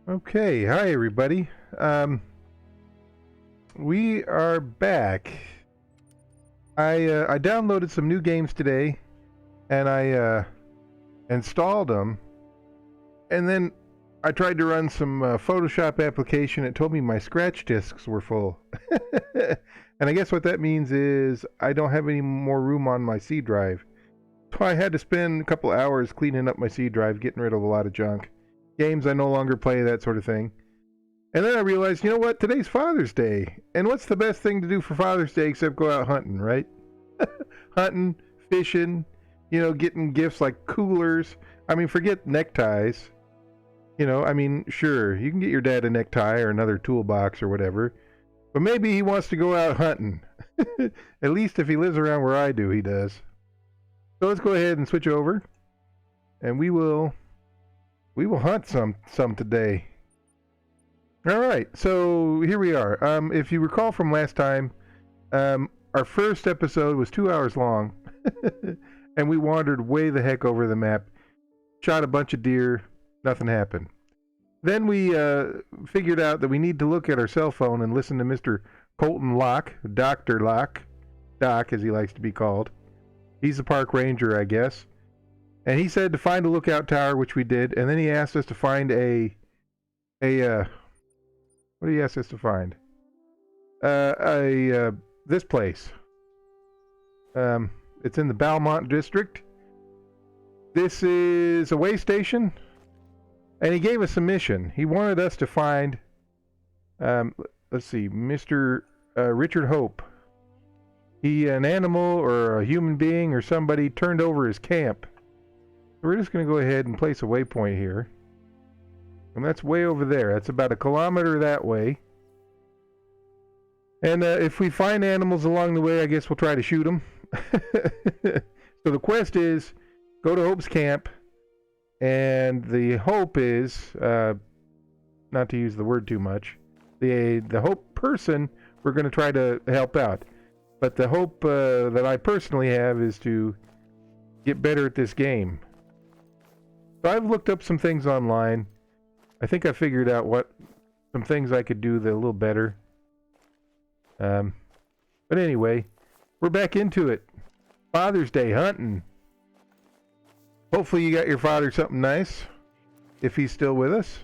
Okay, hi everybody. We are back. I downloaded some new games today, and I installed them, and then I tried to run some Photoshop application. It told me my scratch disks were full, and I guess what that means is I don't have any more room on my C drive. So I had to spend a couple hours cleaning up my C drive, getting rid of a lot of junk, games I no longer play, that sort of thing. And then I realized, you know what? Today's Father's Day. And what's the best thing to do for Father's Day except go out hunting, right? Hunting, fishing, getting gifts like coolers. I mean, forget neckties. Sure, you can get your dad a necktie or another toolbox or whatever. But maybe he wants to go out hunting. At least if he lives around where I do, he does. So let's go ahead and switch over. And we will hunt some today. All right, so here we are. If you recall from last time, our first episode was 2 hours long, and we wandered way the heck over the map, shot a bunch of deer, nothing happened. Then we figured out that we need to look at our cell phone and listen to Mr. Colton Locke, Dr. Locke, Doc as he likes to be called. He's the park ranger, I guess. And he said to find a lookout tower, which we did, and then he asked us to find what do you ask us to find? This place. It's in the Belmont district. This is a way station, and he gave us a mission. He wanted us to find, let's see, Mr. Richard Hope. An animal or a human being or somebody turned over his camp. So we're just going to go ahead and place a waypoint here. And that's way over there. That's about 1 kilometer that way. And if we find animals along the way, I guess we'll try to shoot them. So the quest is go to Hope's camp. And the hope is, not to use the word too much, the Hope person we're going to try to help out. But the hope that I personally have is to get better at this game. So I've looked up some things online. I think I figured out some things I could do that a little better. But anyway, we're back into it. Father's Day hunting. Hopefully you got your father something nice, if he's still with us.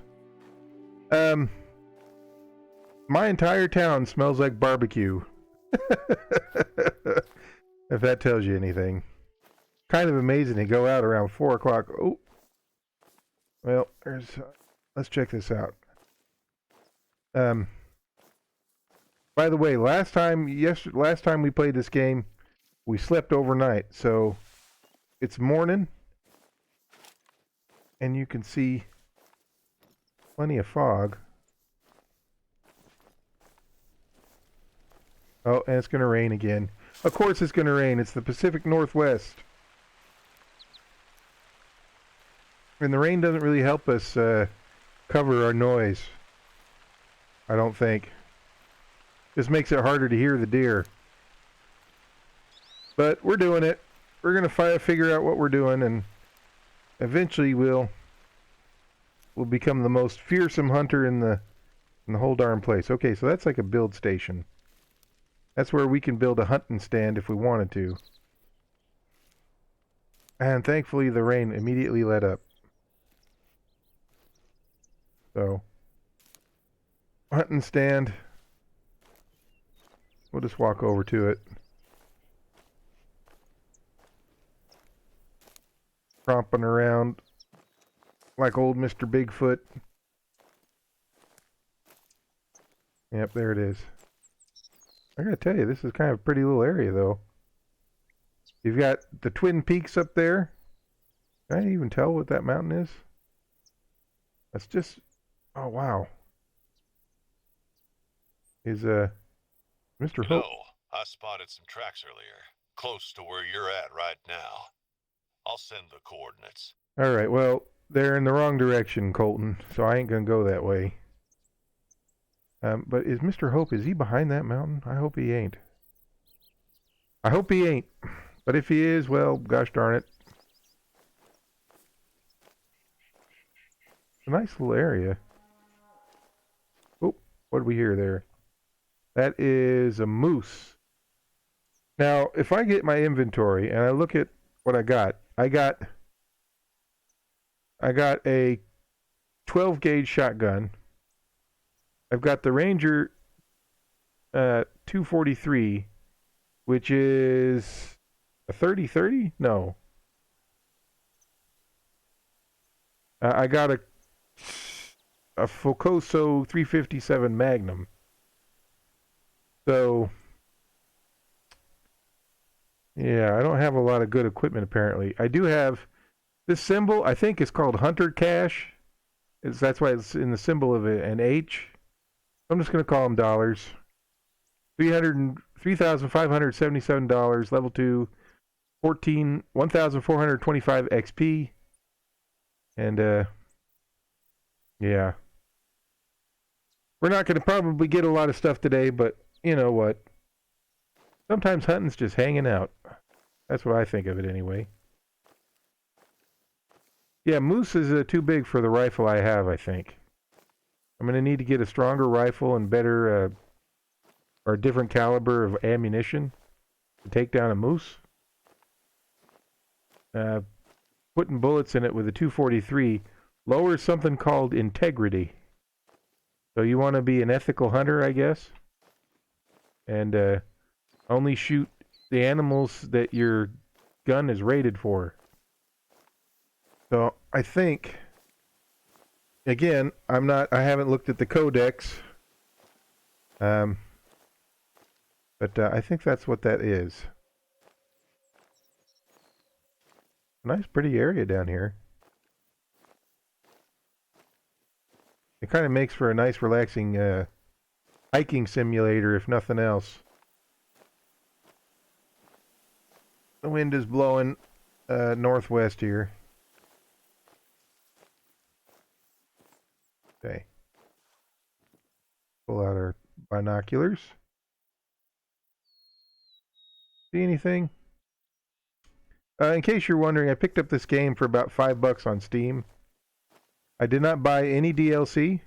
My entire town smells like barbecue. If that tells you anything. Kind of amazing to go out around 4 o'clock. Oh, well, let's check this out. By the way, last time we played this game, we slept overnight, so it's morning, and you can see plenty of fog. Oh, and it's going to rain again. Of course it's going to rain. It's the Pacific Northwest. And the rain doesn't really help us cover our noise, I don't think. Just makes it harder to hear the deer. But we're doing it. We're going to figure out what we're doing, and eventually we'll become the most fearsome hunter in the whole darn place. Okay, so that's like a build station. That's where we can build a hunting stand if we wanted to. And thankfully the rain immediately let up. So, hunting stand. We'll just walk over to it. Tromping around like old Mr. Bigfoot. Yep, there it is. I gotta tell you, this is kind of a pretty little area, though. You've got the Twin Peaks up there. Can I even tell what that mountain is? That's just... Oh, wow. Is, Mr. Hope... I spotted some tracks earlier, close to where you're at right now. I'll send the coordinates. Alright, well, they're in the wrong direction, Colton, so I ain't gonna go that way. But is Mr. Hope, is he behind that mountain? I hope he ain't. I hope he ain't. But if he is, well, gosh darn it. It's a nice little area. What did we hear there? That is a moose. Now, if I get my inventory and I look at what I got a 12 gauge shotgun. I've got the Ranger 243, which is a 30-30? No. I got a Focoso 357 Magnum. So, yeah, I don't have a lot of good equipment apparently. I do have this symbol, I think it's called Hunter Cash. That's why it's in the symbol of an H. I'm just going to call them dollars. $3,577, level 2, 1,425 XP. And, yeah. We're not going to probably get a lot of stuff today, but you know what? Sometimes hunting's just hanging out. That's what I think of it anyway. Yeah, moose is too big for the rifle I have, I think. I'm going to need to get a stronger rifle and better, or a different caliber of ammunition to take down a moose. Putting bullets in it with a 243 lowers something called integrity. So you want to be an ethical hunter, I guess, and only shoot the animals that your gun is rated for. So I think, again, I haven't looked at the codex, but I think that's what that is. Nice, pretty area down here. It kind of makes for a nice, relaxing hiking simulator, if nothing else. The wind is blowing northwest here. Okay. Pull out our binoculars. See anything? In case you're wondering, I picked up this game for about $5 on Steam. I did not buy any DLC.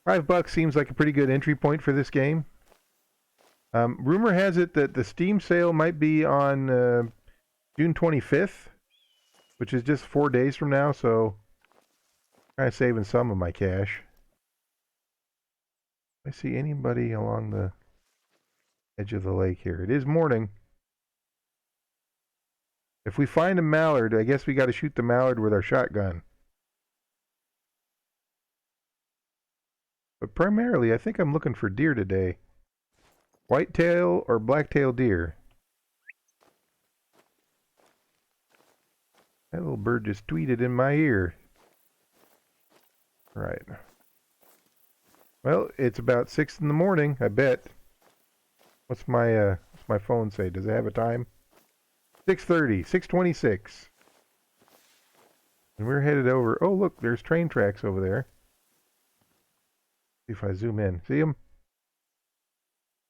$5 seems like a pretty good entry point for this game. Rumor has it that the Steam sale might be on June 25th, which is just 4 days from now, so kind of saving some of my cash. I see anybody along the edge of the lake here. It is morning. If we find a mallard, I guess we got to shoot the mallard with our shotgun. But primarily, I think I'm looking for deer today. Whitetail or blacktail deer. That little bird just tweeted in my ear. Right. Well, it's about 6 in the morning, I bet. What's my phone say? Does it have a time? 6:30, 6:26. And we're headed over. Oh, look, there's train tracks over there. See if I zoom in. See them?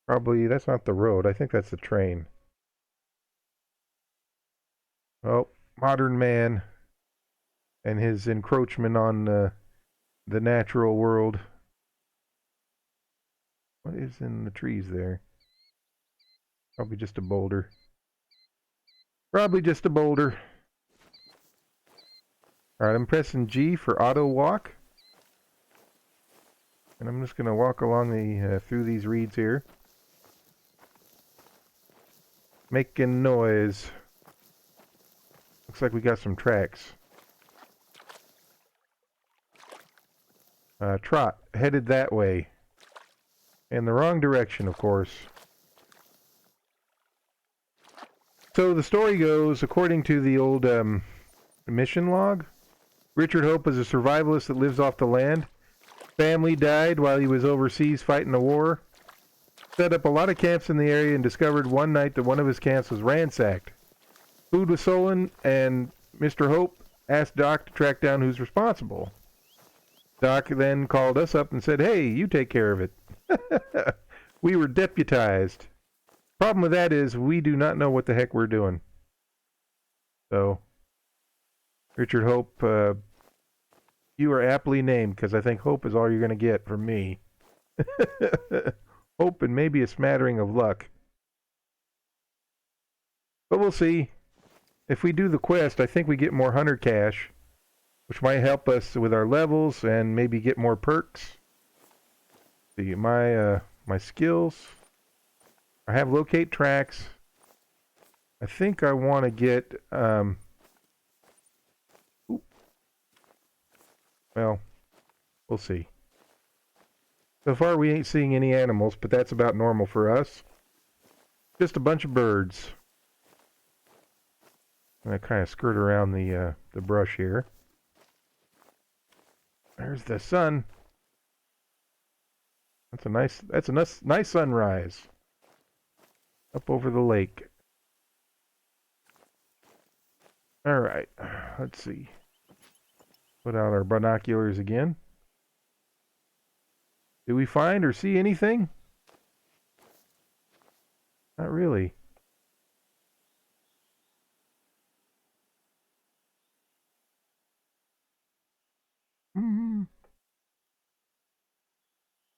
Probably, that's not the road. I think that's the train. Oh, modern man and his encroachment on the natural world. What is in the trees there? Probably just a boulder. Probably just a boulder. Alright, I'm pressing G for auto walk. And I'm just going to walk along through these reeds here. Making noise. Looks like we got some tracks. Trot, headed that way. In the wrong direction, of course. So the story goes, according to the old mission log, Richard Hope is a survivalist that lives off the land. Family died while he was overseas fighting a war. Set up a lot of camps in the area and discovered one night that one of his camps was ransacked. Food was stolen, and Mr. Hope asked Doc to track down who's responsible. Doc then called us up and said, "Hey, you take care of it." We were deputized. Problem with that is we do not know what the heck we're doing. So, Richard Hope, you are aptly named, because I think hope is all you're going to get from me. Hope and maybe a smattering of luck. But we'll see. If we do the quest, I think we get more hunter cash, which might help us with our levels and maybe get more perks. See, my skills. I have locate tracks. I think I want to get well, we'll see. So far we ain't seeing any animals, but that's about normal for us. Just a bunch of birds. And I kind of skirt around the brush here. There's the sun. That's a nice sunrise. Up over the lake. All right, let's see. Put out our binoculars again. Do we find or see anything? Not really.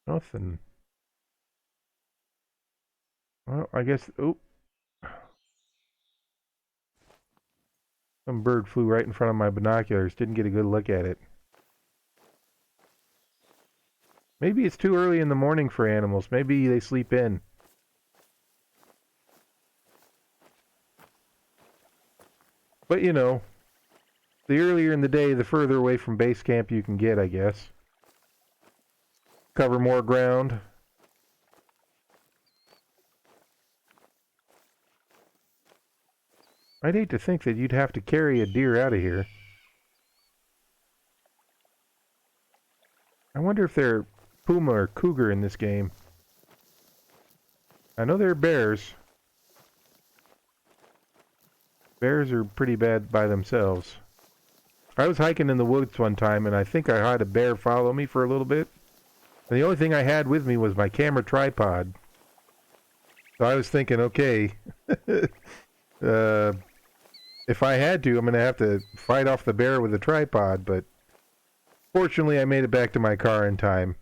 Nothing. Well, I guess. Oh. Some bird flew right in front of my binoculars. Didn't get a good look at it. Maybe it's too early in the morning for animals. Maybe they sleep in. But you know, the earlier in the day, the further away from base camp you can get, I guess. Cover more ground. I'd hate to think that you'd have to carry a deer out of here. I wonder if they're puma or cougar in this game. I know they're bears. Bears are pretty bad by themselves. I was hiking in the woods one time, and I think I had a bear follow me for a little bit. And the only thing I had with me was my camera tripod. So I was thinking, okay, if I had to, I'm going to have to fight off the bear with a tripod, but fortunately I made it back to my car in time.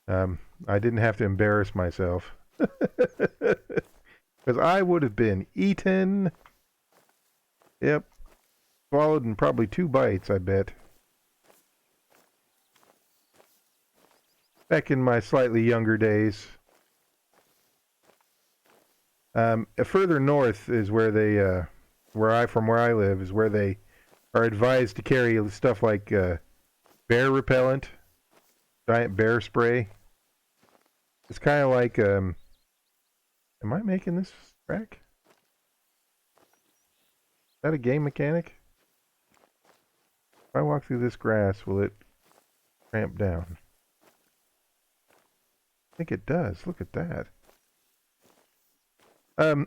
I didn't have to embarrass myself. Because I would have been eaten. Yep. Swallowed in probably 2 bites, I bet. Back in my slightly younger days. Further north is where they, from where I live, is where they are advised to carry stuff like bear repellent, giant bear spray. It's kind of like, am I making this track? Is that a game mechanic? If I walk through this grass, will it cramp down? I think it does. Look at that.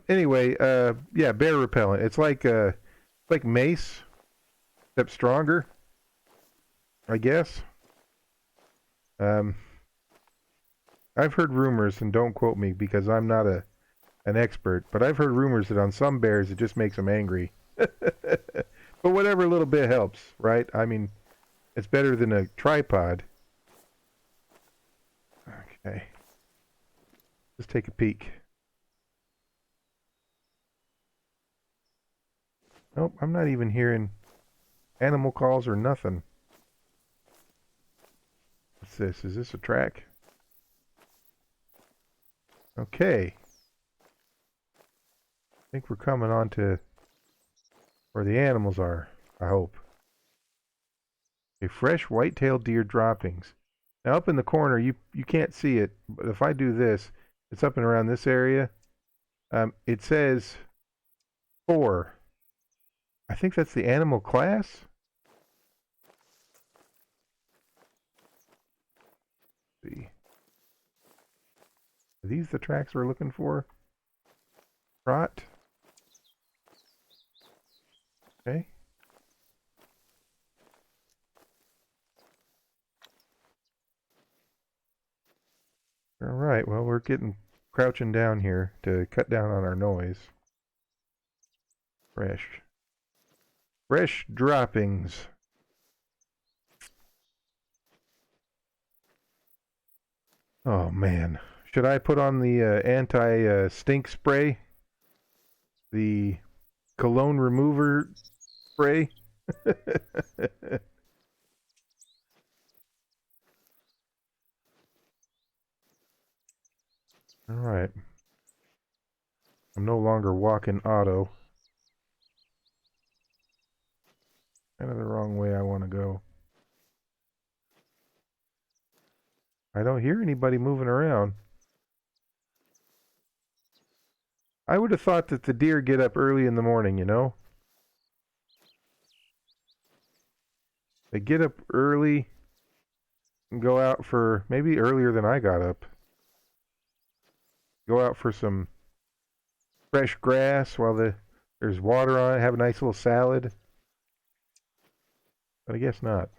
Anyway, yeah, bear repellent. It's like mace, except stronger, I guess. I've heard rumors, and don't quote me because I'm not an expert, but I've heard rumors that on some bears it just makes them angry. But whatever little bit helps, right? I mean, it's better than a tripod. Okay. Let's take a peek. Nope, I'm not even hearing animal calls or nothing. What's this? Is this a track? Okay. I think we're coming on to where the animals are, I hope. A fresh white-tailed deer droppings. Now up in the corner, you can't see it, but if I do this, it's up and around this area. It says 4. I think that's the animal class. Let's see. Are these the tracks we're looking for? Trot. Okay. All right, well, we're crouching down here to cut down on our noise. Fresh droppings. Oh man. Should I put on the anti-stink spray? The cologne remover spray? Alright. I'm no longer walking auto. Kind of the wrong way I want to go. I don't hear anybody moving around. I would have thought that the deer get up early in the morning, you know? They get up early and go out for, maybe earlier than I got up. Go out for some fresh grass while there's water on it, have a nice little salad. But I guess not.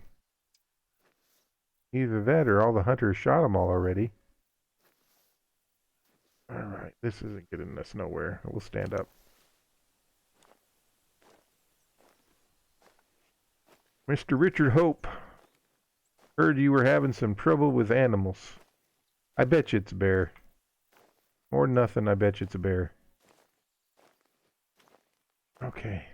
Either that or all the hunters shot them all already. Alright, this isn't getting us nowhere. We'll stand up. Mr. Richard Hope, heard you were having some trouble with animals. I bet you it's a bear. More than nothing, I bet you it's a bear. Okay.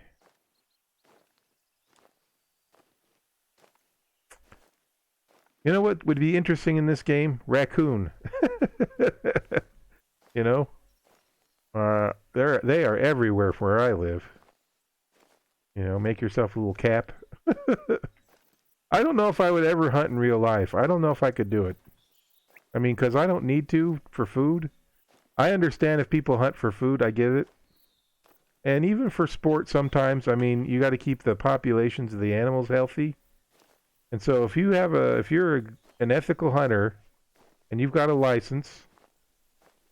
You know what would be interesting in this game? Raccoon. You know? They are everywhere where I live. You know, make yourself a little cap. I don't know if I would ever hunt in real life. I don't know if I could do it. I mean, because I don't need to for food. I understand if people hunt for food, I get it. And even for sport sometimes, I mean, you got to keep the populations of the animals healthy. And so if you're an ethical hunter and you've got a license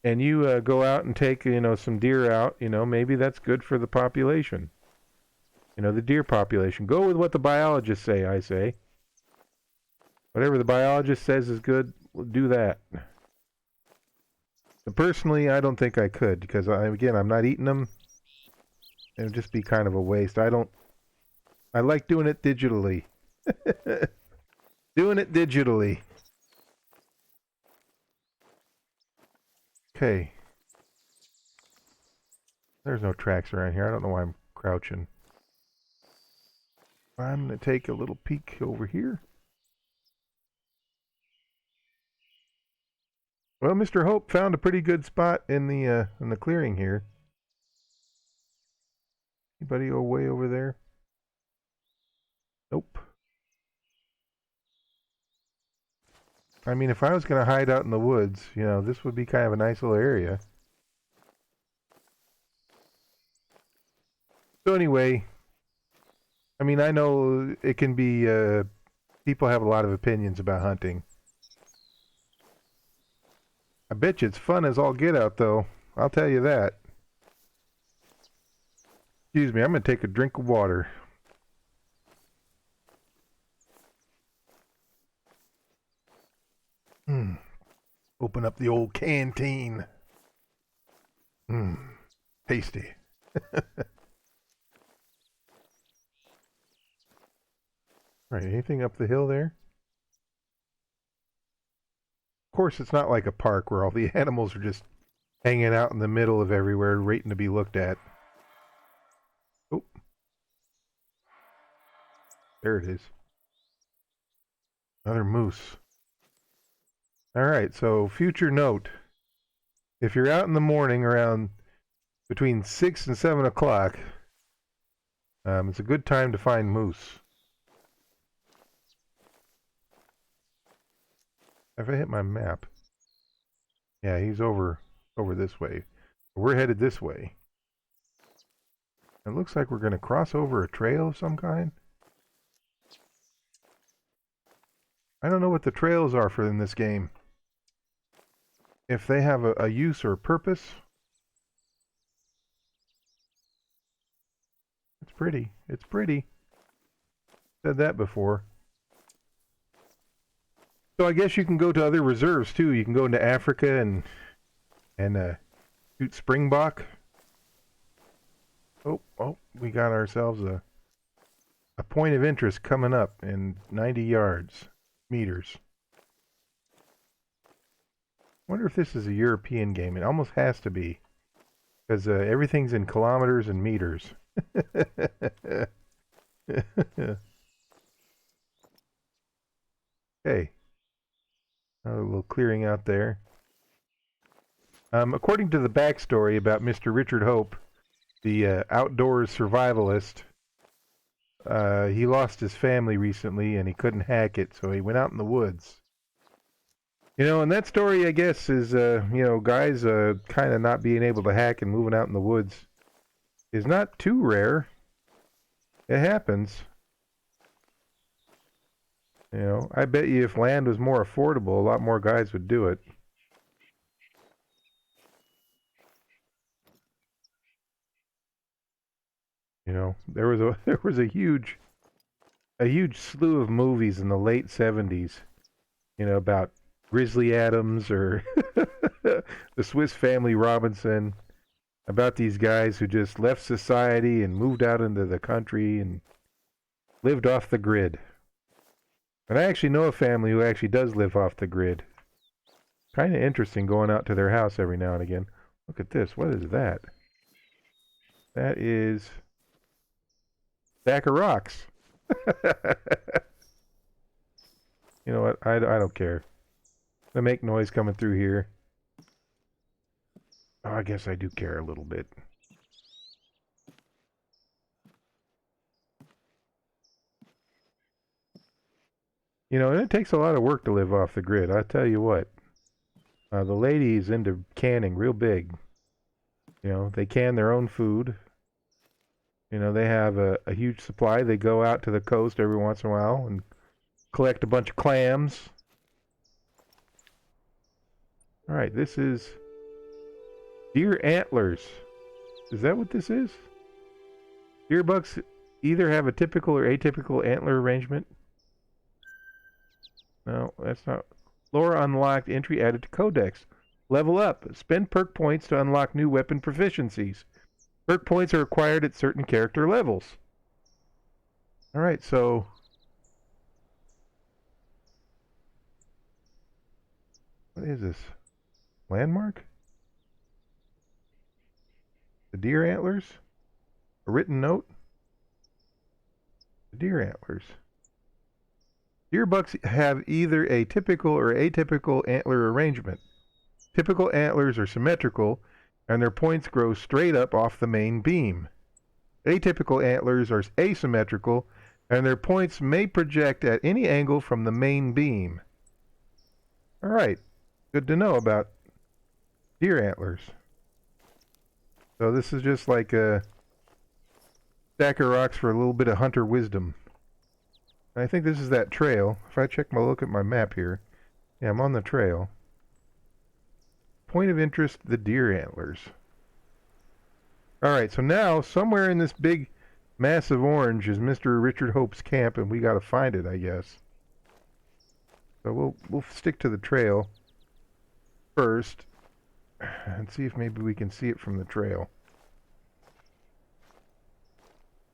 and you go out and take, some deer out, maybe that's good for the population. The deer population. Go with what the biologists say, I say. Whatever the biologist says is good, we'll do that. But personally, I don't think I could because, I'm not eating them. It would just be kind of a waste. I like doing it digitally. Doing it digitally. Okay. There's no tracks around here. I don't know why I'm crouching. I'm going to take a little peek over here. Well, Mr. Hope found a pretty good spot in the clearing here. Anybody way over there? Nope. I mean, if I was going to hide out in the woods, this would be kind of a nice little area. So anyway, I mean, I know it can be, people have a lot of opinions about hunting. I bet you it's fun as all get out, though. I'll tell you that. Excuse me, I'm going to take a drink of water. Open up the old canteen. Tasty. Right, anything up the hill there? Of course, it's not like a park where all the animals are just hanging out in the middle of everywhere, waiting to be looked at. Oh. There it is. Another moose. Alright, so future note. If you're out in the morning around between 6 and 7 o'clock, it's a good time to find moose. Have I hit my map? Yeah, he's over this way. We're headed this way. It looks like we're going to cross over a trail of some kind. I don't know what the trails are for in this game. If they have a use or a purpose. It's pretty. It's pretty. Said that before. So I guess you can go to other reserves too. You can go into Africa and shoot springbok. Oh, we got ourselves a point of interest coming up in 90 meters. Wonder if this is a European game. It almost has to be, because everything's in kilometers and meters. Hey, a little clearing out there. According to the backstory about Mr. Richard Hope, the outdoors survivalist, he lost his family recently and he couldn't hack it, so he went out in the woods. You know, and that story, I guess, is, guys kind of not being able to hack and moving out in the woods is not too rare. It happens. You know, I bet you if land was more affordable, a lot more guys would do it. You know, there was a there was a huge slew of movies in the late 70s, you know, about Grizzly Adams or the Swiss Family Robinson, about these guys who just left society and moved out into the country and lived off the grid. And I actually know a family who actually does live off the grid. Kind of interesting going out to their house every now and again. Look at this. What is that? That is a stack of rocks. You know what? I don't care. They make noise coming through here. Oh, I guess I do care a little bit. You know, and it takes a lot of work to live off the grid. I tell you what. The ladies into canning real big. You know, they can their own food. You know, they have a huge supply. They go out to the coast every once in a while and collect a bunch of clams. All right, this is deer antlers. Is that what this is? Deer bucks either have a typical or atypical antler arrangement. No, that's not. Lore unlocked, entry added to codex. Level up. Spend perk points to unlock new weapon proficiencies. Perk points are acquired at certain character levels. Alright, so... what is this? Landmark? The deer antlers? A written note? The deer antlers. Deer bucks have either a typical or atypical antler arrangement. Typical antlers are symmetrical, and their points grow straight up off the main beam. Atypical antlers are asymmetrical, and their points may project at any angle from the main beam. Alright, good to know about deer antlers. So this is just like a stack of rocks for a little bit of hunter wisdom. I think this is that trail. If I look at my map here, yeah, I'm on the trail. Point of interest, the deer antlers. Alright, so now, somewhere in this big, massive orange is Mr. Richard Hope's camp, and we gotta find it, I guess. So we'll stick to the trail first, and see if maybe we can see it from the trail.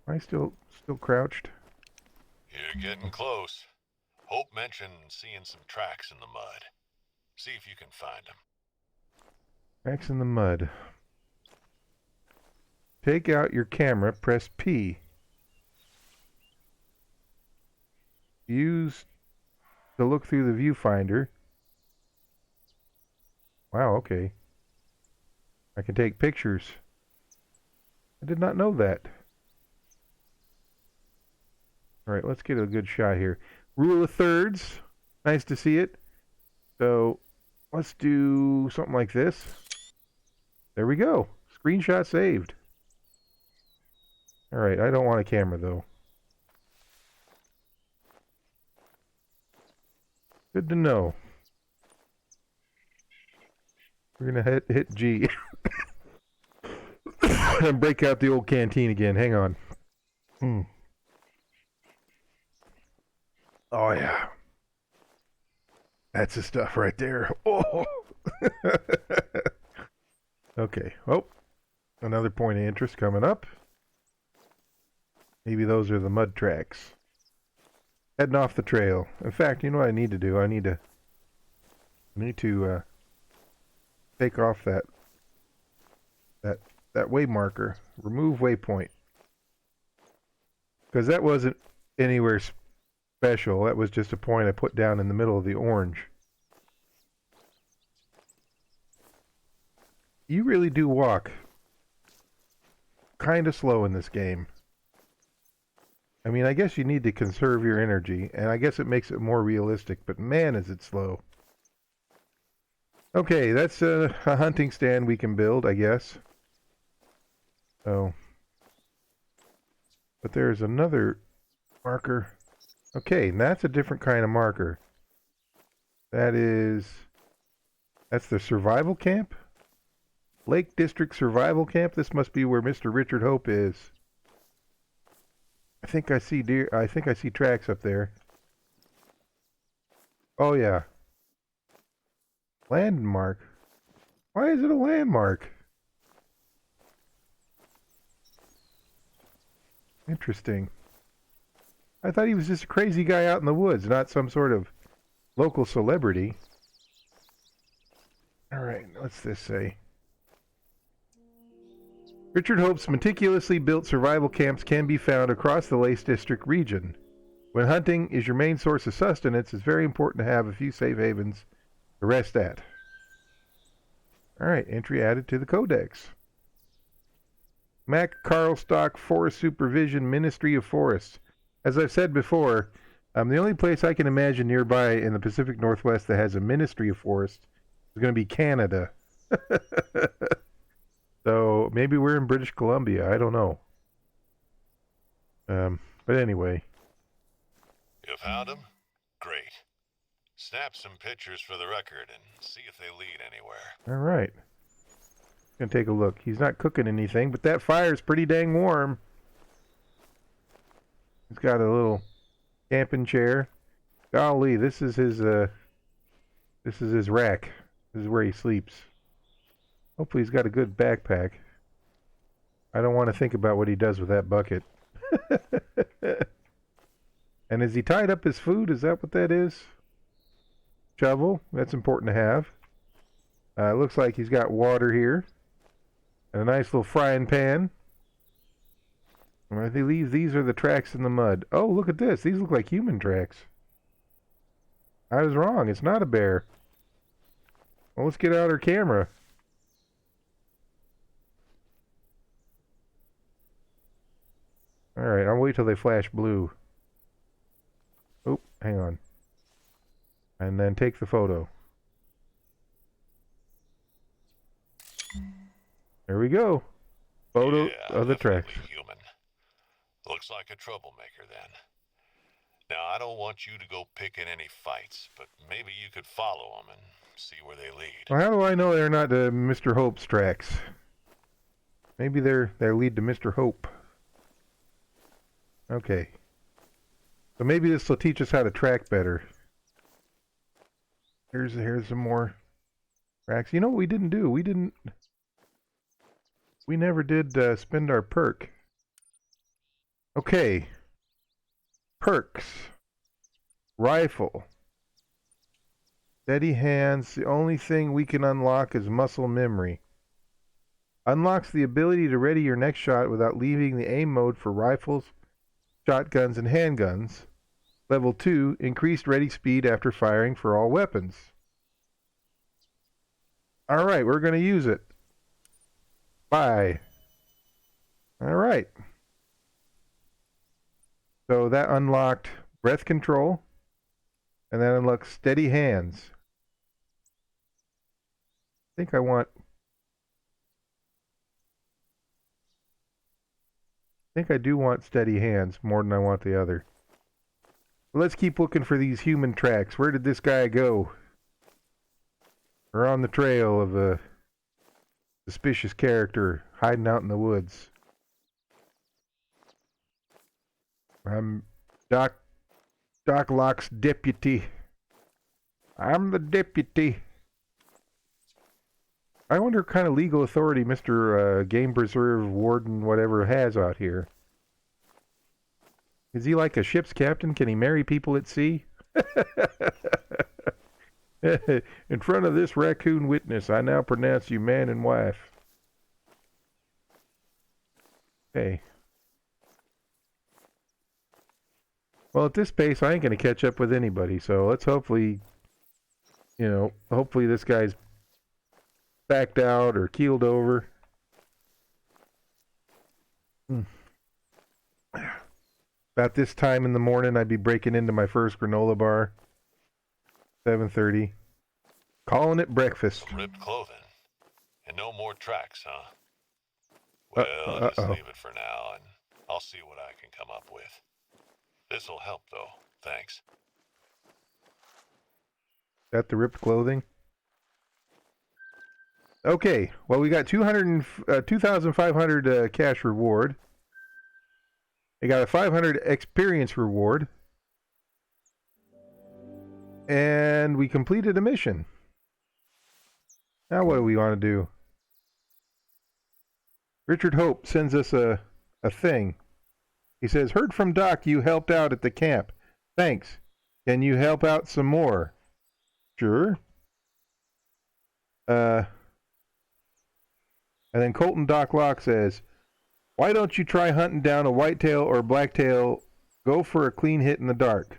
Am I still crouched? You're getting close. Hope mentioned seeing some tracks in the mud. See if you can find them. Tracks in the mud. Take out your camera, press P. Use to look through the viewfinder. Wow, okay. I can take pictures. I did not know that. Alright, let's get a good shot here. Rule of thirds. Nice to see it. So, let's do something like this. There we go. Screenshot saved. Alright, I don't want a camera though. Good to know. We're gonna hit G. And break out the old canteen again. Hang on. Oh yeah. That's the stuff right there. Oh. Okay. Oh, another point of interest coming up. Maybe those are the mud tracks. Heading off the trail. In fact, you know what I need to do? I need to take off that way marker. Remove waypoint. Because that wasn't anywhere special. That was just a point I put down in the middle of the orange. You really do walk kind of slow in this game. I mean, I guess you need to conserve your energy, and I guess it makes it more realistic, but man, is it slow. Okay, that's a hunting stand we can build, I guess. Oh. But there's another marker. Okay, that's a different kind of marker. That's the survival camp? Lake District Survival Camp? This must be where Mr. Richard Hope is. I think I see deer. I think I see tracks up there. Oh yeah. Landmark. Why is it a landmark? Interesting. I thought he was just a crazy guy out in the woods, not some sort of local celebrity. Alright, what's this say? Richard Hope's meticulously built survival camps can be found across the Lake District region. When hunting is your main source of sustenance, it's very important to have a few safe havens to rest at. Alright, entry added to the Codex. Mac Carlstock Forest Supervision, Ministry of Forests. As I've said before, the only place I can imagine nearby in the Pacific Northwest that has a Ministry of Forests is going to be Canada. So maybe we're in British Columbia. I don't know. But anyway. You found him? Great. Snap some pictures for the record and see if they lead anywhere. All right. Gonna take a look. He's not cooking anything, but that fire's pretty dang warm. He's got a little camping chair. Golly, this is his rack. This is where he sleeps. Hopefully he's got a good backpack. I don't want to think about what he does with that bucket. And is he tied up his food? Is that what that is? Shovel. That's important to have. It looks like he's got water here. And a nice little frying pan. I believe these are the tracks in the mud. Oh, look at this. These look like human tracks. I was wrong. It's not a bear. Well, let's get out our camera. Alright, I'll wait till they flash blue. Oop, hang on. And then take the photo. There we go. Photo of the tracks. Human. Looks like a troublemaker then. Now, I don't want you to go picking any fights, but maybe you could follow them and see where they lead. Well, how do I know they're not Mr. Hope's tracks? Maybe they lead to Mr. Hope. Okay. So maybe this will teach us how to track better. Here's some more tracks. You know what we didn't do? We never did spend our perk. Okay. Perks. Rifle. Steady hands. The only thing we can unlock is muscle memory. Unlocks the ability to ready your next shot without leaving the aim mode for rifles, shotguns, and handguns. Level 2, increased ready speed after firing for all weapons. Alright, we're going to use it. Bye. Alright. So that unlocked breath control. And that unlocks steady hands. I think I do want steady hands more than I want the other. Let's keep looking for these human tracks. Where did this guy go? We're on the trail of a suspicious character hiding out in the woods. I'm Doc Locke's deputy. I'm the deputy. I wonder what kind of legal authority Mr. Game Preserve Warden whatever has out here. Is he like a ship's captain? Can he marry people at sea? In front of this raccoon witness, I now pronounce you man and wife. Okay. Well, at this pace, I ain't going to catch up with anybody, so let's hopefully, hopefully this guy's backed out or keeled over. About this time in the morning, I'd be breaking into my first granola bar. 7:30. Calling it breakfast. Some ripped clothing. And no more tracks, huh? Well, just leave it for now, and I'll see what I can come up with. This'll help, though. Thanks. Got the ripped clothing? Okay, well, we got 2,500 cash reward. We got a 500 experience reward. And we completed a mission. Now what do we want to do? Richard Hope sends us a thing. He says, heard from Doc you helped out at the camp. Thanks. Can you help out some more? Sure. And then Colton Doc Locke says, why don't you try hunting down a whitetail or blacktail? Go for a clean hit in the dark.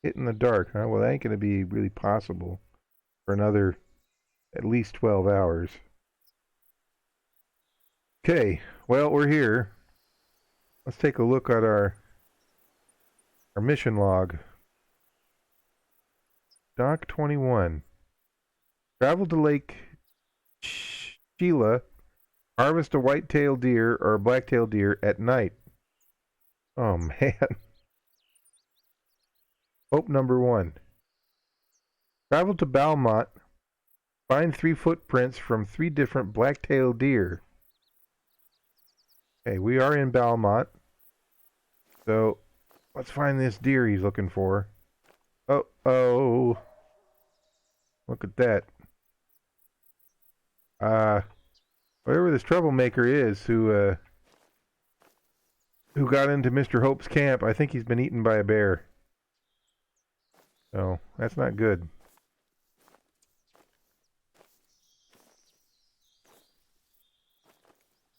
Hit in the dark, huh? Well, that ain't going to be really possible for another at least 12 hours. Okay, well, we're here. Let's take a look at our mission log. Doc 21. Travel to Lake Sheila. Harvest a white-tailed deer or a black-tailed deer at night. Oh, man. Hope number 1. Travel to Balmont. Find 3 footprints from 3 different black-tailed deer. Okay, we are in Balmont. So, let's find this deer he's looking for. Oh. Look at that. Whatever this troublemaker is who got into Mr. Hope's camp, I think he's been eaten by a bear. So, that's not good.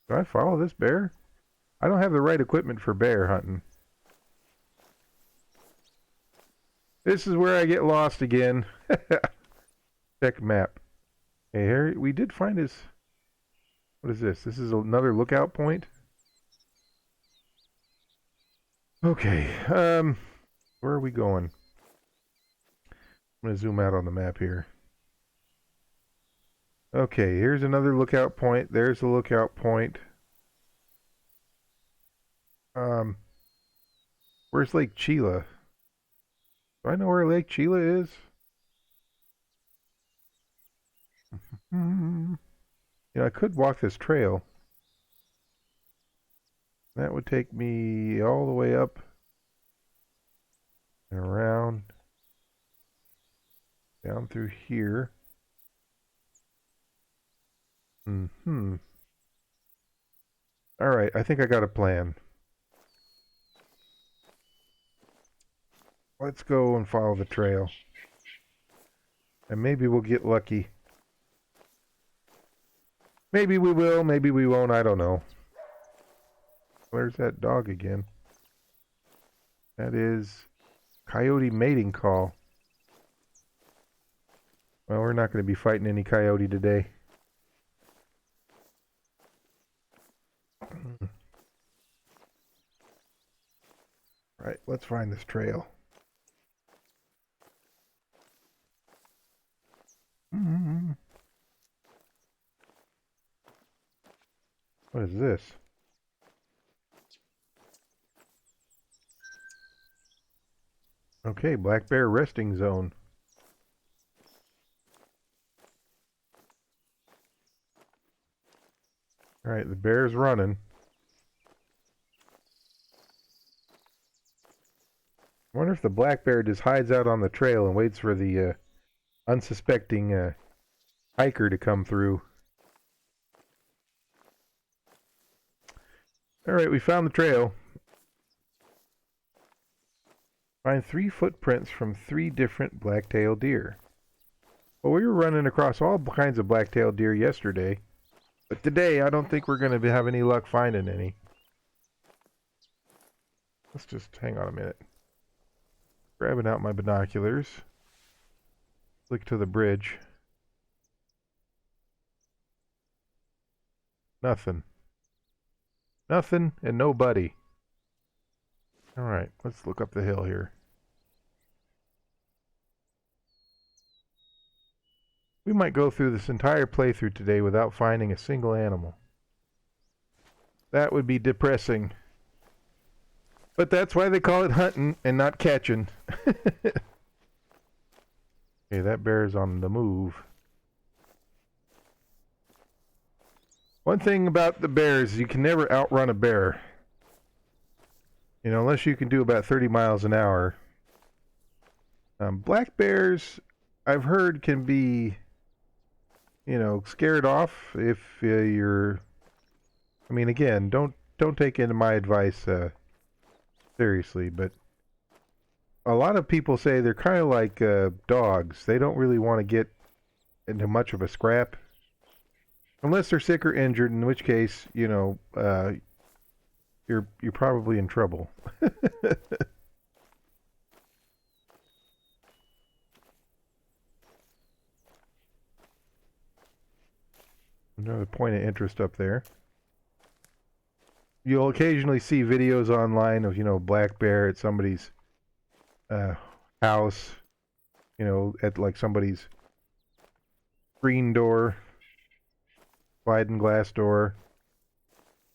Do I follow this bear? I don't have the right equipment for bear hunting. This is where I get lost again. Check map. Hey, Harry, we did find his... What is this? This is another lookout point? Okay, where are we going? I'm going to zoom out on the map here. Okay, here's another lookout point. There's a lookout point. Where's Lake Chila? Do I know where Lake Chila is? I could walk this trail. That would take me all the way up and around, down through here. Alright, I think I got a plan. Let's go and follow the trail. And maybe we'll get lucky. Maybe we will, maybe we won't, I don't know. Where's that dog again? That is coyote mating call. Well, we're not going to be fighting any coyote today. Right, let's find this trail. What is this? Okay, black bear resting zone. Alright, the bear's running. I wonder if the black bear just hides out on the trail and waits for the unsuspecting hiker to come through. Alright, we found the trail. Find 3 footprints from 3 different black-tailed deer. Well, we were running across all kinds of black-tailed deer yesterday, but today I don't think we're going to have any luck finding any. Let's just hang on a minute. Grabbing out my binoculars. Look to the bridge. Nothing. Nothing and nobody. Alright, let's look up the hill here. We might go through this entire playthrough today without finding a single animal. That would be depressing. But that's why they call it hunting and not catching. Okay, that bear's on the move. One thing about the bears, you can never outrun a bear. You know, unless you can do about 30 miles an hour. Black bears, I've heard, can be, you know, scared off if you're... I mean, again, don't take into my advice seriously, but a lot of people say they're kind of like dogs. They don't really want to get into much of a scrap. Unless they're sick or injured, in which case, you know, you're probably in trouble. Another point of interest up there. You'll occasionally see videos online of, you know, black bear at somebody's house, you know, at like somebody's screen door, sliding glass door,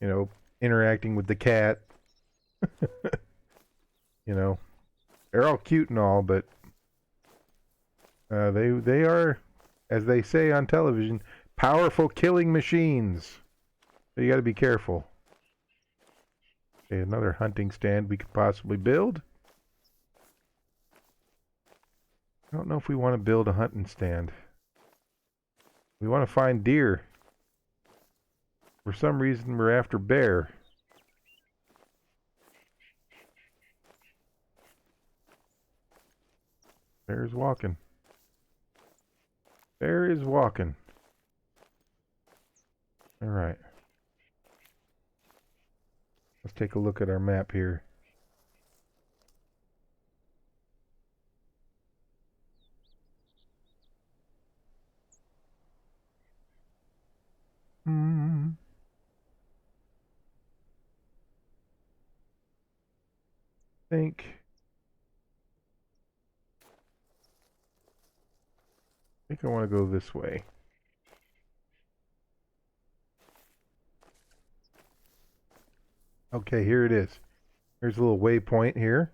you know, interacting with the cat. You know, they're all cute and all, but they are, as they say on television, powerful killing machines. So you got to be careful. Okay, another hunting stand we could possibly build. I don't know if we want to build a hunting stand. We want to find deer. For some reason, we're after bear. Bear's walking. Bear is walking. All right. Let's take a look at our map here. I think I want to go this way. Okay, here it is. Here's a little waypoint here.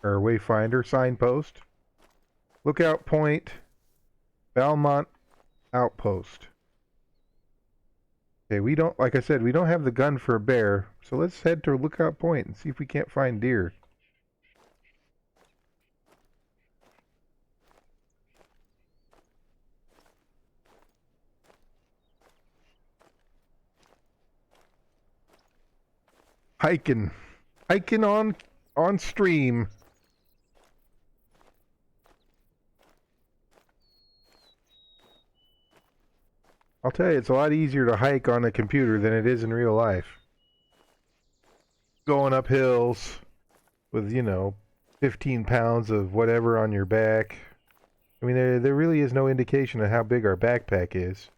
Or wayfinder, signpost. Lookout point, Belmont Outpost. Okay, we don't, like I said, we don't have the gun for a bear, so let's head to Lookout Point and see if we can't find deer. Hiking on stream. I'll tell you, it's a lot easier to hike on a computer than it is in real life. Going up hills with, you know, 15 pounds of whatever on your back. I mean, there really is no indication of how big our backpack is.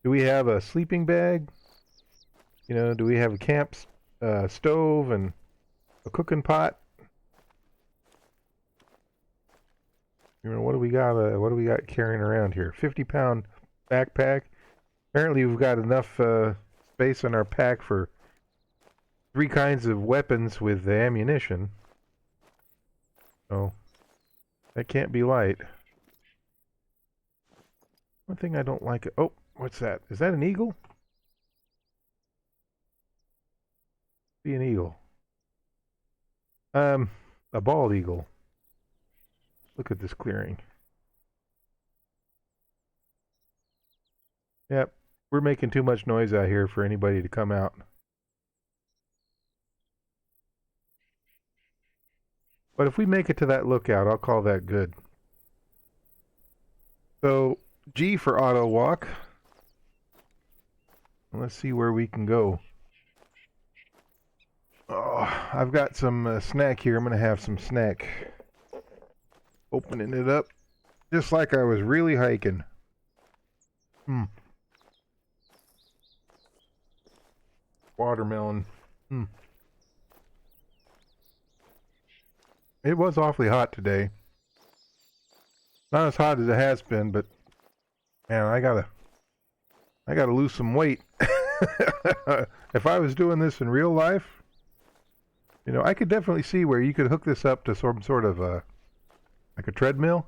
Do we have a sleeping bag? You know, do we have a camp stove and a cooking pot? You know, what do we got? What do we got carrying around here? 50-pound backpack. Apparently, we've got enough space in our pack for 3 kinds of weapons with the ammunition. So that can't be light. One thing I don't like. Oh, what's that? Is that an eagle? Be an eagle. A bald eagle. Look at this clearing. Yep, we're making too much noise out here for anybody to come out. But if we make it to that lookout, I'll call that good. So, G for auto walk. Let's see where we can go. Oh, I've got some snack here. I'm going to have some snack. Opening it up. Just like I was really hiking. Watermelon. It was awfully hot today. Not as hot as it has been, but man, I gotta lose some weight. If I was doing this in real life, you know, I could definitely see where you could hook this up to some sort of like a treadmill.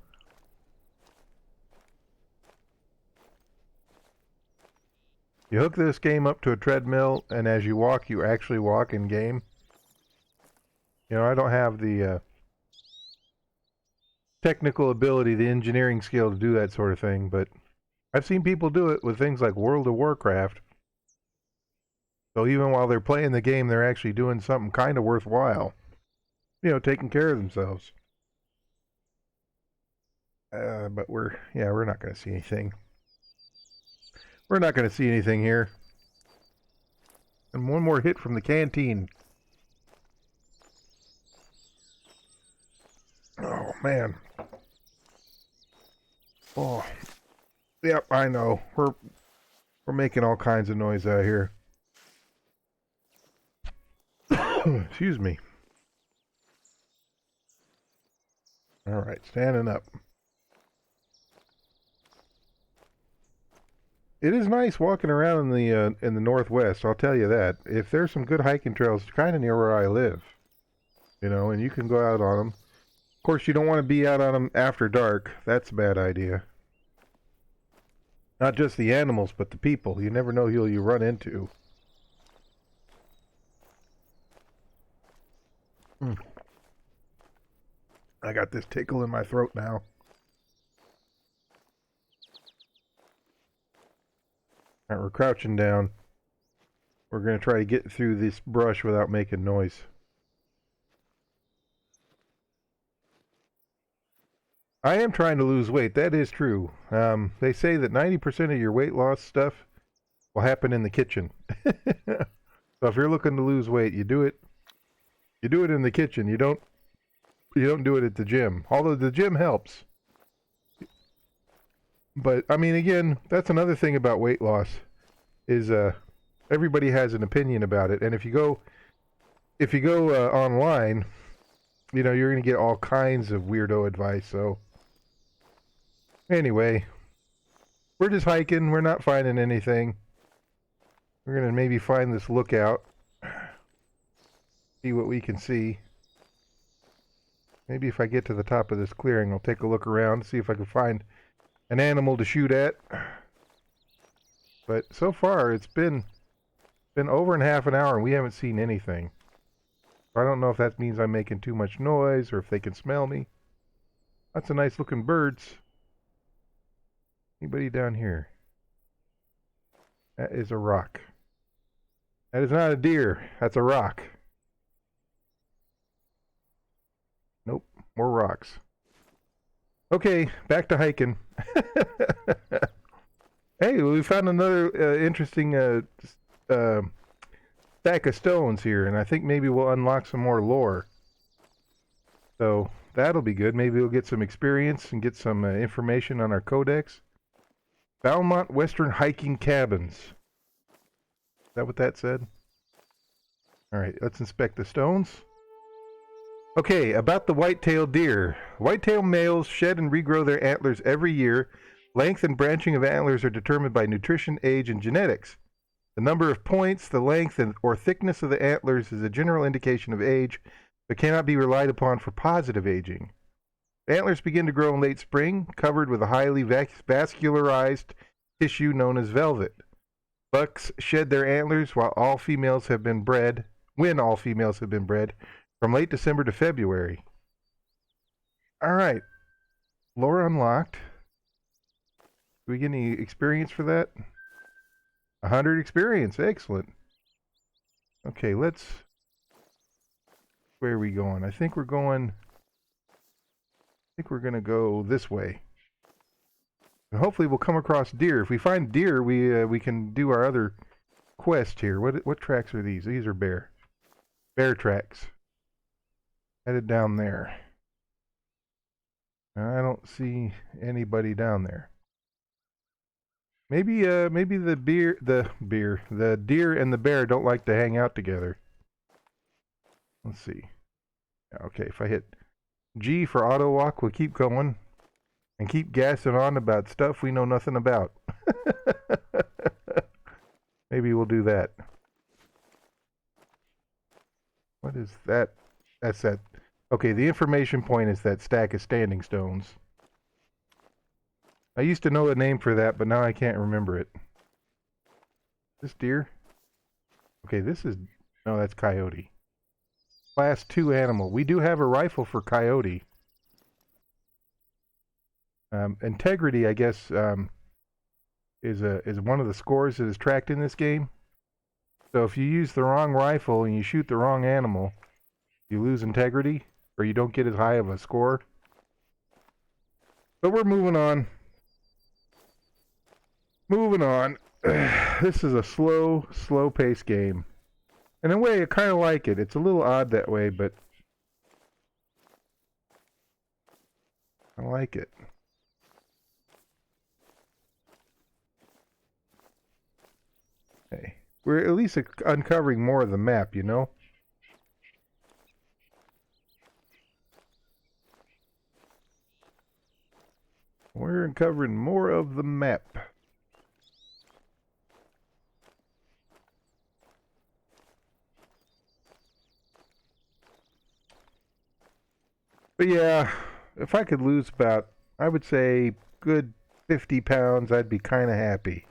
You hook this game up to a treadmill, and as you walk, you actually walk in game. You know, I don't have the technical ability, the engineering skill to do that sort of thing, but I've seen people do it with things like World of Warcraft. So even while they're playing the game, they're actually doing something kind of worthwhile. You know, taking care of themselves. But we're not going to see anything. We're not going to see anything here. And one more hit from the canteen. Oh, man. Oh. Yep, I know. We're making all kinds of noise out here. Excuse me. All right, standing up. It is nice walking around in the Northwest, I'll tell you that. If there's some good hiking trails kind of near where I live, you know, and you can go out on them. Of course, you don't want to be out on them after dark. That's a bad idea. Not just the animals, but the people. You never know who you run into. I got this tickle in my throat now. All right, we're crouching down. We're going to try to get through this brush without making noise. I am trying to lose weight. That is true. They say that 90% of your weight loss stuff will happen in the kitchen. So if you're looking to lose weight, you do it in the kitchen. You don't do it at the gym. Although the gym helps. But I mean, again, that's another thing about weight loss is everybody has an opinion about it. And if you go online, you know, you're going to get all kinds of weirdo advice. So anyway, we're just hiking. We're not finding anything. We're going to maybe find this lookout. See what we can see. Maybe if I get to the top of this clearing, I'll take a look around, see if I can find an animal to shoot at. But so far, it's been over in half an hour, and we haven't seen anything. I don't know if that means I'm making too much noise, or if they can smell me. That's a nice looking birds. Anybody down here? That is a rock. That is not a deer. That's a rock. Nope, more rocks. Okay, back to hiking. Hey, we found another interesting stack of stones here, and I think maybe we'll unlock some more lore. So that'll be good. Maybe we'll get some experience and get some information on our codex. Valmont Western Hiking Cabins. Is that what that said? Alright, let's inspect the stones. Okay, about the white-tailed deer. White-tailed males shed and regrow their antlers every year. Length and branching of antlers are determined by nutrition, age, and genetics. The number of points, the length, or thickness of the antlers is a general indication of age, but cannot be relied upon for positive aging. Antlers begin to grow in late spring, covered with a highly vascularized tissue known as velvet. Bucks shed their antlers when all females have been bred, from late December to February. All right. Lore unlocked. Do we get any experience for that? 100 experience. Excellent. Okay, where are we going? I think we're going think we're going to go this way. And hopefully we'll come across deer. If we find deer, we can do our other quest here. What tracks are these? These are bear tracks. Headed down there. I don't see anybody down there. Maybe the deer and the bear don't like to hang out together. Let's see. Okay, if I hit G for auto walk, we'll keep going and keep gassing on about stuff we know nothing about. Maybe we'll do that. What is that? That's that. Okay, the information point is that stack of standing stones. I used to know the name for that, but now I can't remember it. This deer? Okay, this is... No, that's coyote. Class 2 animal. We do have a rifle for coyote. Integrity, I guess, is one of the scores that is tracked in this game. So if you use the wrong rifle and you shoot the wrong animal, you lose integrity, or you don't get as high of a score. But we're moving on. Moving on. This is a slow-paced game. In a way, I kind of like it. It's a little odd that way, but I like it. Hey, we're at least uncovering more of the map, you know? We're uncovering more of the map. But yeah, if I could lose about, I would say, good 50 pounds, I'd be kind of happy.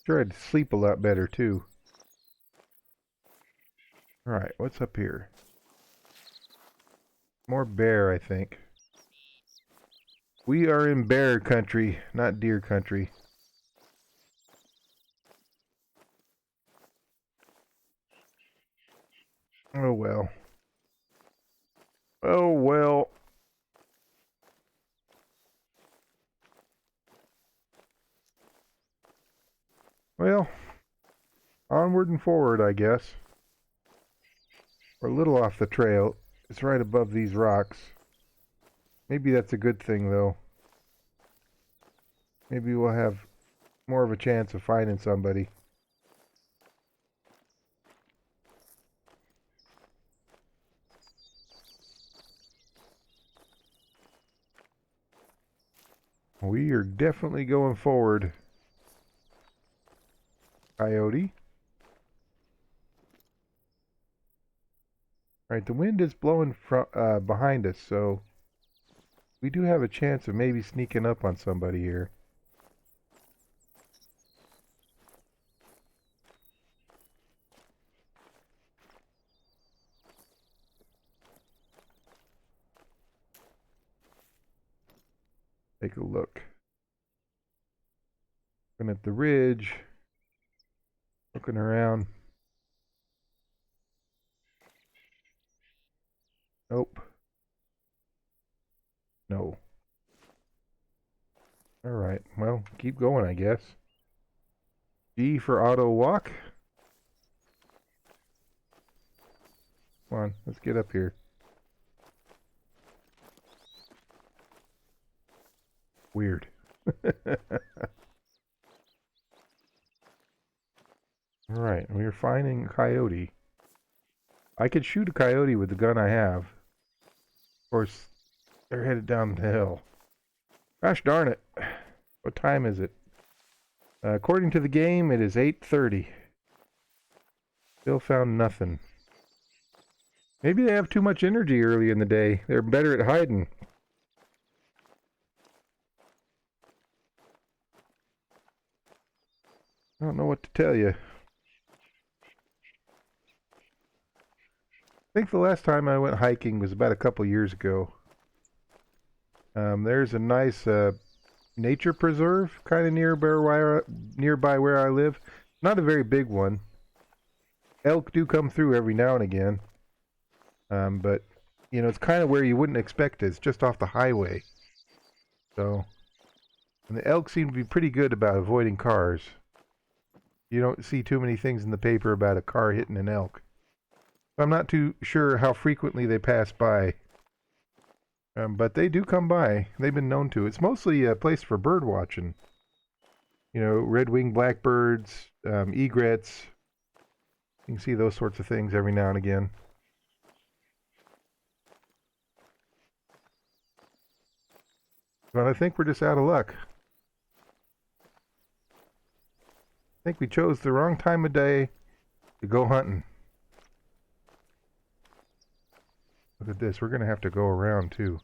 Sure, I'd sleep a lot better, too. Alright, what's up here? More bear, I think. We are in bear country, not deer country. Oh well. Oh well. Well, onward and forward, I guess. We're a little off the trail. It's right above these rocks. Maybe that's a good thing, though. Maybe we'll have more of a chance of finding somebody. We are definitely going forward. Coyote. Alright, the wind is blowing behind us, so we do have a chance of maybe sneaking up on somebody here. Take a look. Looking at the ridge. Looking around. Nope. No. Alright, well, keep going, I guess. G for auto walk. Come on, let's get up here. Weird. Alright, we're finding a coyote. I could shoot a coyote with the gun I have. Of course, they're headed down the hill. Gosh darn it. What time is it? According to the game, it is 8:30. Still found nothing. Maybe they have too much energy early in the day. They're better at hiding. I don't know what to tell you. I think the last time I went hiking was about a couple years ago. There's a nice nature preserve kind of nearby where I live. Not a very big one. Elk do come through every now and again. But you know, it's kind of where you wouldn't expect it. It's just off the highway. So, and the elk seem to be pretty good about avoiding cars. You don't see too many things in the paper about a car hitting an elk. I'm not too sure how frequently they pass by. But they do come by. They've been known to. It's mostly a place for bird watching. You know, red-winged blackbirds, egrets. You can see those sorts of things every now and again. But I think we're just out of luck. I think we chose the wrong time of day to go hunting. Look at this. We're going to have to go around, too.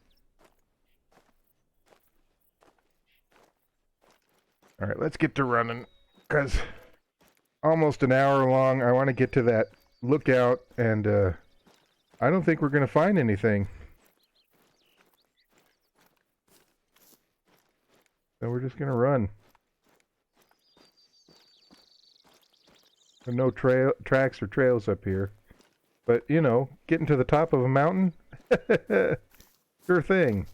All right, let's get to running, because almost an hour long. I want to get to that lookout, and I don't think we're going to find anything. So we're just going to run. There are no tracks or trails up here. But, you know, getting to the top of a mountain? Sure thing.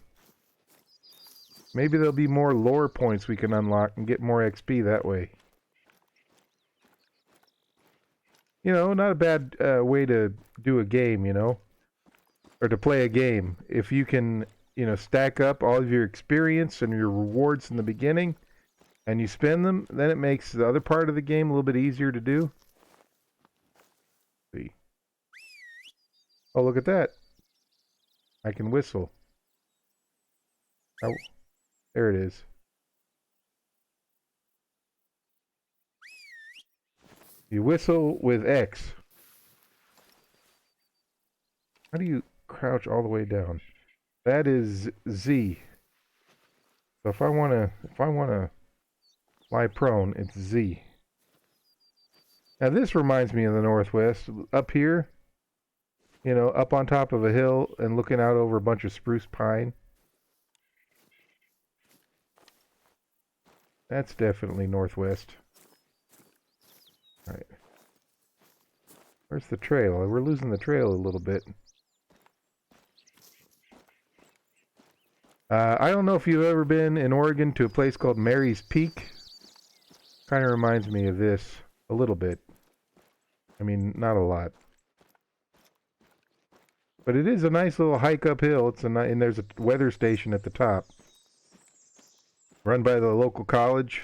Maybe there'll be more lore points we can unlock and get more XP that way. You know, not a bad way to do a game, you know? Or to play a game. If you can, you know, stack up all of your experience and your rewards in the beginning, and you spend them, then it makes the other part of the game a little bit easier to do. Let's see. Oh, look at that. I can whistle. Oh, there it is. You whistle with X. How do you crouch all the way down? That is Z. So if I wanna lie prone, it's Z. Now this reminds me of the Northwest. Up here, you know, up on top of a hill and looking out over a bunch of spruce pine. That's definitely Northwest. All right. Where's the trail? We're losing the trail a little bit. I don't know if you've ever been in Oregon to a place called Mary's Peak. Kind of reminds me of this a little bit. I mean, not a lot. But it is a nice little hike uphill. It's and there's a weather station at the top. Run by the local college.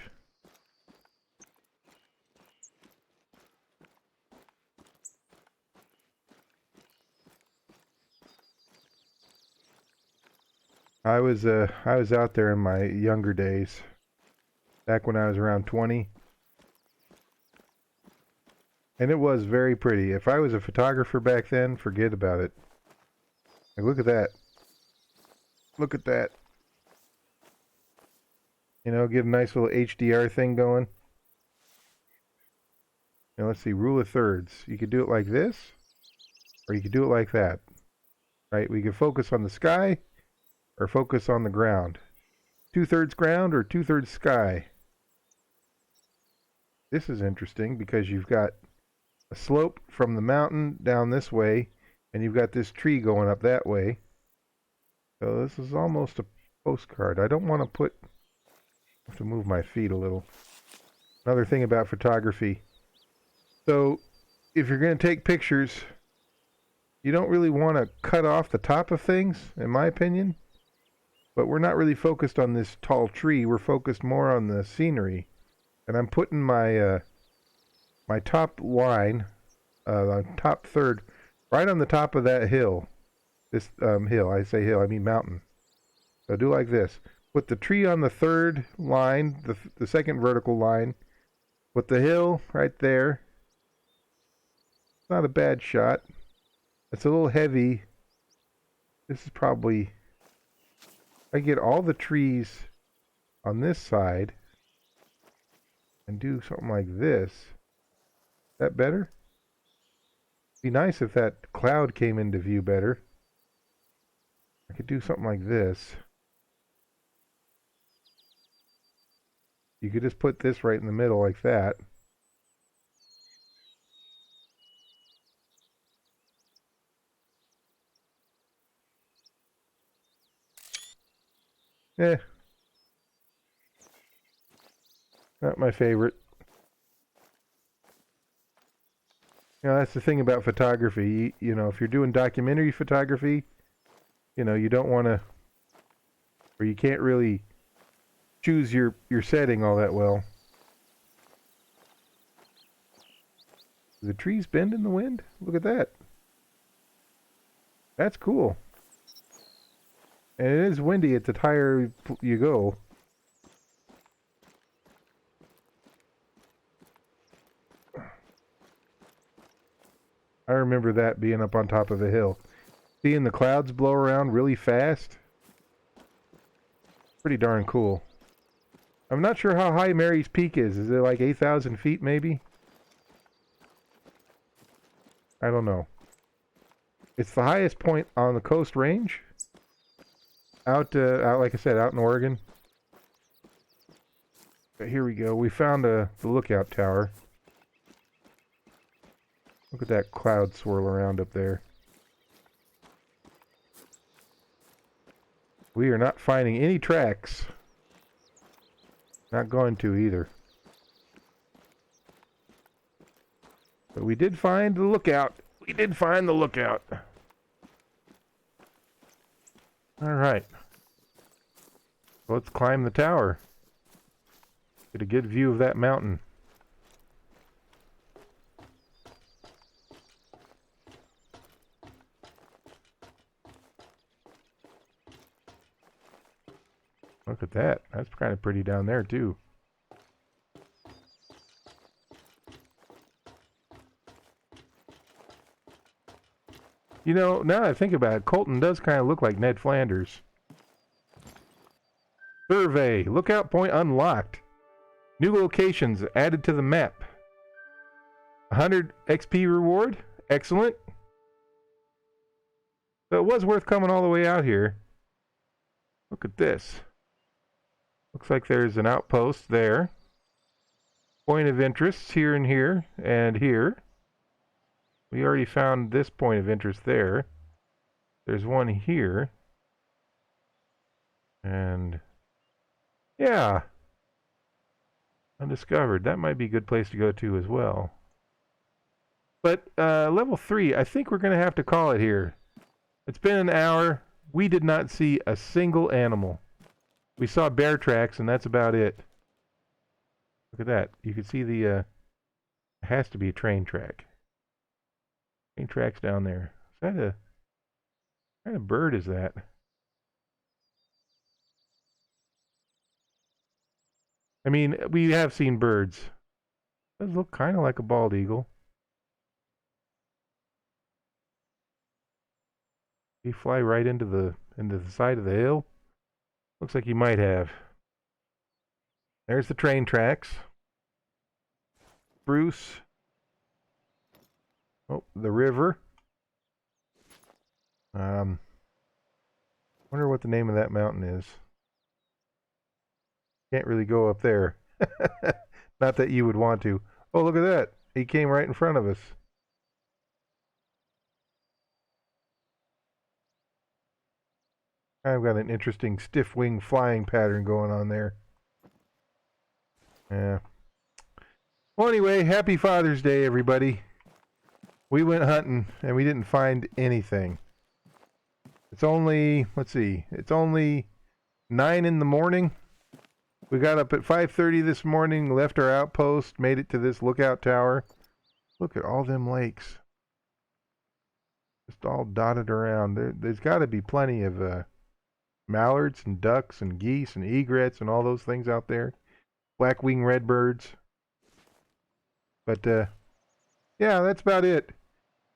I was out there in my younger days, back when I was around 20, and it was very pretty. If I was a photographer back then, forget about it. Like, look at that. Look at that. You know, get a nice little HDR thing going. Now let's see, rule of thirds. You could do it like this, or you could do it like that. Right? We could focus on the sky, or focus on the ground. 2/3 ground or 2/3 sky. This is interesting because you've got a slope from the mountain down this way, and you've got this tree going up that way. So this is almost a postcard. I don't want to put... I have to move my feet a little. Another thing about photography. So if you're going to take pictures, you don't really want to cut off the top of things, in my opinion. But we're not really focused on this tall tree. We're focused more on the scenery. And I'm putting my my top line, top third, right on the top of that hill. This hill, I say hill, I mean mountain. So do like this. Put the tree on the third line, the second vertical line. Put the hill right there. Not a bad shot. It's a little heavy. This is probably... I get all the trees on this side and do something like this. Is that better? It'd be nice if that cloud came into view better. I could do something like this. You could just put this right in the middle like that. Not my favorite. You know, that's the thing about photography. You know, if you're doing documentary photography, you know, you don't want to, or you can't really choose your setting all that well. Do the trees bend in the wind? Look at that. That's cool. And it is windy at the higher you go. I remember that being up on top of a hill. Seeing the clouds blow around really fast. Pretty darn cool. I'm not sure how high Mary's Peak is. Is it like 8,000 feet maybe? I don't know. It's the highest point on the Coast Range. Out like I said, out in Oregon. But here we go. We found the lookout tower. Look at that cloud swirl around up there. We are not finding any tracks. Not going to either. But we did find the lookout. We did find the lookout. Alright. Let's climb the tower. Get a good view of that mountain. Look at that. That's kind of pretty down there, too. You know, now that I think about it, Colton does kind of look like Ned Flanders. Survey. Lookout point unlocked. New locations added to the map. 100 XP reward. Excellent. So it was worth coming all the way out here. Look at this. Looks like there's an outpost there. Point of interest here and here and here. We already found this point of interest there. There's one here. And yeah. Undiscovered. That might be a good place to go to as well. But level 3, I think we're going to have to call it here. It's been an hour. We did not see a single animal. We saw bear tracks, and that's about it. Look at that. You can see the, it has to be a train track. Train tracks down there. Is that a, what kind of bird is that? I mean, we have seen birds. It does look kind of like a bald eagle. He fly right into the side of the hill. Looks like he might have. There's the train tracks. Bruce. Oh, the river. Wonder what the name of that mountain is. Can't really go up there. Not that you would want to. Oh, look at that. He came right in front of us. I've got an interesting stiff wing flying pattern going on there. Yeah. Well, anyway, happy Father's Day, everybody. We went hunting and we didn't find anything. It's only, let's see, it's only 9 in the morning. We got up at 5:30 this morning, left our outpost, made it to this lookout tower. Look at all them lakes. Just all dotted around. There's got to be plenty of mallards and ducks and geese and egrets and all those things out there. Black-winged redbirds. But, yeah, that's about it.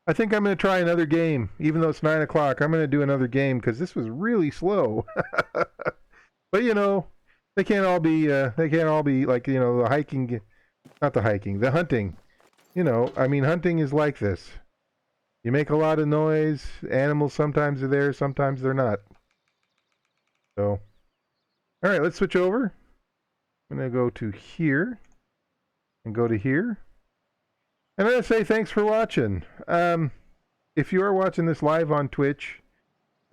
I think I'm going to try another game. Even though it's 9 o'clock, I'm going to do another game because this was really slow. But, you know, they can't all be like, you know, the hiking, not the hiking, the hunting. You know, I mean, hunting is like this. You make a lot of noise. Animals sometimes are there, sometimes they're not. So, all right, let's switch over. I'm going to go to here and go to here. And I'm going to say thanks for watching. If you are watching this live on Twitch,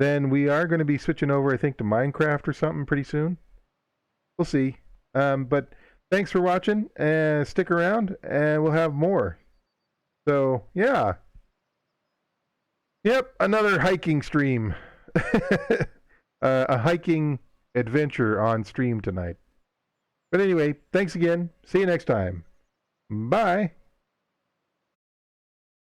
then we are going to be switching over, I think, to Minecraft or something pretty soon. We'll see. But thanks for watching, and stick around, and we'll have more. So, yeah. Yep, another hiking stream. A hiking adventure on stream tonight. But anyway, thanks again. See you next time. Bye.